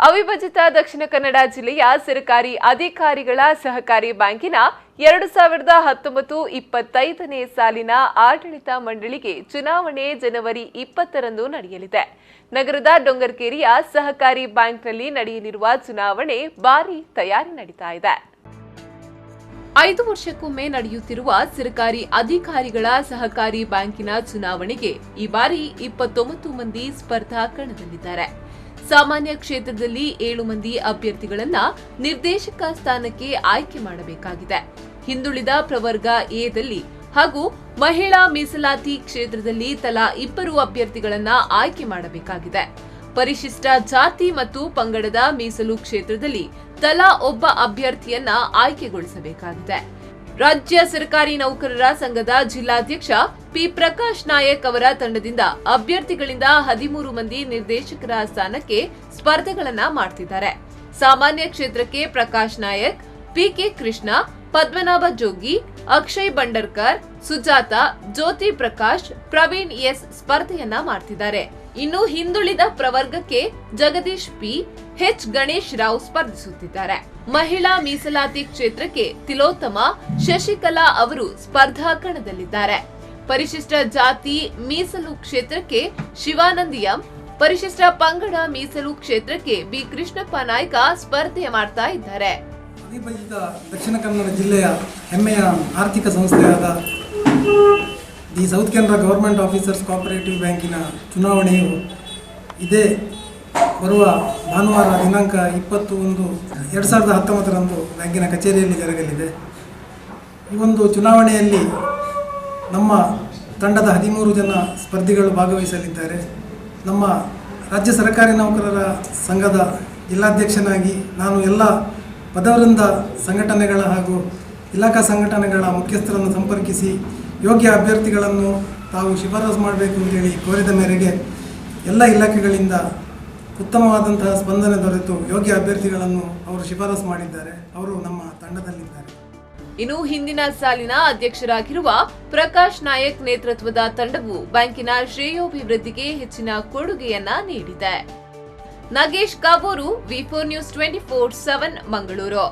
ಅವಿಭಜಿತ ದಕ್ಷಿಣ ಕನ್ನಡ ಜಿಲ್ಲೆಯ ಸರ್ಕಾರಿ ಅಧಿಕಾರಿಗಳ ಸಹಕಾರಿ ಬ್ಯಾಂಕಿನ 2019-25ನೇ ಸಾಲಿನ ಆಡಳಿತ ಮಂಡಳಿಗೆ ಚುನಾವಣೆ ಜನವರಿ 20ರಂದು ನಡೆಯಲಿದೆ. ನಗರದ ಡೊಂಗರ್ಕೇರಿಯ ಸಹಕಾರಿ ಬ್ಯಾಂಕ್ನಲ್ಲಿ ನಡೆಯಲಿರುವ ಚುನಾವಣೆ ಭಾರೀ ತಯಾರಿ ನಡೀತಾ ಇದೆ. 5 ವರ್ಷಕ್ಕೊಮ್ಮೆ ನಡೆಯುತ್ತಿರುವ ಸರ್ಕಾರಿ ಅಧಿಕಾರಿಗಳ ಸಹಕಾರಿ ಬ್ಯಾಂಕಿನ ಚುನಾವಣೆಗೆ ಈ ಬಾರಿ 29 ಮಂದಿ ಸ್ಪರ್ಧಾ ಕಣದಲ್ಲಿದ್ದಾರೆ. ಸಾಮಾನ್ಯ ಕ್ಷೇತ್ರದಲ್ಲಿ 7 ಮಂದಿ ಅಭ್ಯರ್ಥಿಗಳನ್ನ ನಿರ್ದೇಶಕ ಸ್ಥಾನಕ್ಕೆ ಆಯ್ಕೆ ಮಾಡಬೇಕಾಗಿದೆ. ಹಿಂದುಳಿದ ಪ್ರವರ್ಗ ಎದಲ್ಲಿ ಹಾಗೂ ಮಹಿಳಾ ಮೀಸಲಾತಿ ಕ್ಷೇತ್ರದಲ್ಲಿ ತಲಾ 2 ಅಭ್ಯರ್ಥಿಗಳನ್ನ ಆಯ್ಕೆ ಮಾಡಬೇಕಾಗಿದೆ. ಪರಿಶಿಷ್ಟ ಜಾತಿ ಮತ್ತು ಪಂಗಡದ ಮೀಸಲು ಕ್ಷೇತ್ರದಲ್ಲಿ ತಲಾ 1 ಅಭ್ಯರ್ಥಿಯನ್ನ ಆಯ್ಕೆಗೊಳಿಸಬೇಕಾಗಿದೆ. ರಾಜ್ಯ ಸರ್ಕಾರಿ ನೌಕರರ ಸಂಘದ ಜಿಲ್ಲಾಧ್ಯಕ್ಷ ಪಿ ಪ್ರಕಾಶ್ ನಾಯಕ್ ಅವರ ತಂಡದಿಂದ ಅಭ್ಯರ್ಥಿಗಳಿಂದ 13 ಮಂದಿ ನಿರ್ದೇಶಕರ ಸ್ಥಾನಕ್ಕೆ ಸ್ಪರ್ಧೆಗಳನ್ನ ಮಾಡ್ತಿದ್ದಾರೆ. ಸಾಮಾನ್ಯ ಕ್ಷೇತ್ರಕ್ಕೆ ಪ್ರಕಾಶ್ ನಾಯಕ್, ಪಿಕೆ ಕೃಷ್ಣ, ಪದ್ಮನಾಭ ಜೋಗಿ, ಅಕ್ಷಯ್ ಬಂಡರ್ಕರ್, ಸುಜಾತ, ಜ್ಯೋತಿ ಪ್ರಕಾಶ್, ಪ್ರವೀಣ್ ಎಸ್ ಸ್ಪರ್ಧೆಯನ್ನ ಮಾಡ್ತಿದ್ದಾರೆ. ಇನ್ನು ಹಿಂದುಳಿದ ಪ್ರವರ್ಗಕ್ಕೆ ಜಗದೀಶ್ ಪಿ, ಎಚ್ ಗಣೇಶ್ ರಾವ್ ಸ್ಪರ್ಧಿಸುತ್ತಿದ್ದಾರೆ. ಮಹಿಳಾ ಮೀಸಲಾತಿ ಕ್ಷೇತ್ರಕ್ಕೆ ತಿಲೋತ್ತಮ, ಶಶಿಕಲಾ ಅವರು ಸ್ಪರ್ಧಾ ಕಣದಲ್ಲಿದ್ದಾರೆ. ಪರಿಶಿಷ್ಟ ಜಾತಿ ಮೀಸಲು ಕ್ಷೇತ್ರಕ್ಕೆ ಶಿವಾನಂದ್ ಎಂ, ಪರಿಶಿಷ್ಟ ಪಂಗಡ ಮೀಸಲು ಕ್ಷೇತ್ರಕ್ಕೆ ಬಿ ಕೃಷ್ಣಪ್ಪ ನಾಯ್ಕ ಸ್ಪರ್ಧೆ ಮಾಡ್ತಾ ಇದ್ದಾರೆ. ಅವಿಭಜಿತ ದಕ್ಷಿಣ ಕನ್ನಡ ಜಿಲ್ಲೆಯ ಹೆಮ್ಮೆಯ ಆರ್ಥಿಕ ಸಂಸ್ಥೆಯಾದ the south Canara government officers cooperative ಬ್ಯಾಂಕಿನ ಚುನಾವಣೆಯು ಇದೇ ಬರುವ ಭಾನುವಾರ ದಿನಾಂಕ 21/2019ರಂದು ಬ್ಯಾಂಕಿನ ಕಚೇರಿಯಲ್ಲಿ ಜರುಗಲಿದೆ. ಈ ಒಂದು ಚುನಾವಣೆಯಲ್ಲಿ ನಮ್ಮ ತಂಡದ 13 ಜನ ಸ್ಪರ್ಧಿಗಳು ಭಾಗವಹಿಸಲಿದ್ದಾರೆ. ನಮ್ಮ ರಾಜ್ಯ ಸರ್ಕಾರಿ ನೌಕರರ ಸಂಘದ ಜಿಲ್ಲಾಧ್ಯಕ್ಷನಾಗಿ ನಾನು ಎಲ್ಲ ಪದವೃಂದ ಸಂಘಟನೆಗಳ ಹಾಗೂ ಇಲಾಖಾ ಸಂಘಟನೆಗಳ ಮುಖ್ಯಸ್ಥರನ್ನು ಸಂಪರ್ಕಿಸಿ ಯೋಗ್ಯ ಅಭ್ಯರ್ಥಿಗಳನ್ನು ತಾವು ಶಿಫಾರಸು ಮಾಡಬೇಕು ಅಂತೇಳಿ ಕೋರಿದ ಮೇರೆಗೆ ಎಲ್ಲ ಇಲಾಖೆಗಳಿಂದ ಉತ್ತಮವಾದಂತಹ ಸ್ಪಂದನೆ ದೊರೆತು ಯೋಗ್ಯ ಅಭ್ಯರ್ಥಿಗಳನ್ನು ಅವರು ಶಿಫಾರಸು ಮಾಡಿದ್ದಾರೆ. ಅವರು ನಮ್ಮ ತಂಡದಲ್ಲಿದ್ದಾರೆ. ಇನ್ನು ಹಿಂದಿನ ಸಾಲಿನ ಅಧ್ಯಕ್ಷರಾಗಿರುವ ಪ್ರಕಾಶ್ ನಾಯಕ್ ನೇತೃತ್ವದ ತಂಡವು ಬ್ಯಾಂಕಿನ ಶ್ರೇಯೋಭಿವೃದ್ಧಿಗೆ ಹೆಚ್ಚಿನ ಕೊಡುಗೆಯನ್ನ ನೀಡಿದೆ. ನಾಗೇಶ್ ಕಾವೂರು, ವಿ4 ನ್ಯೂಸ್ 24/7 ಮಂಗಳೂರು.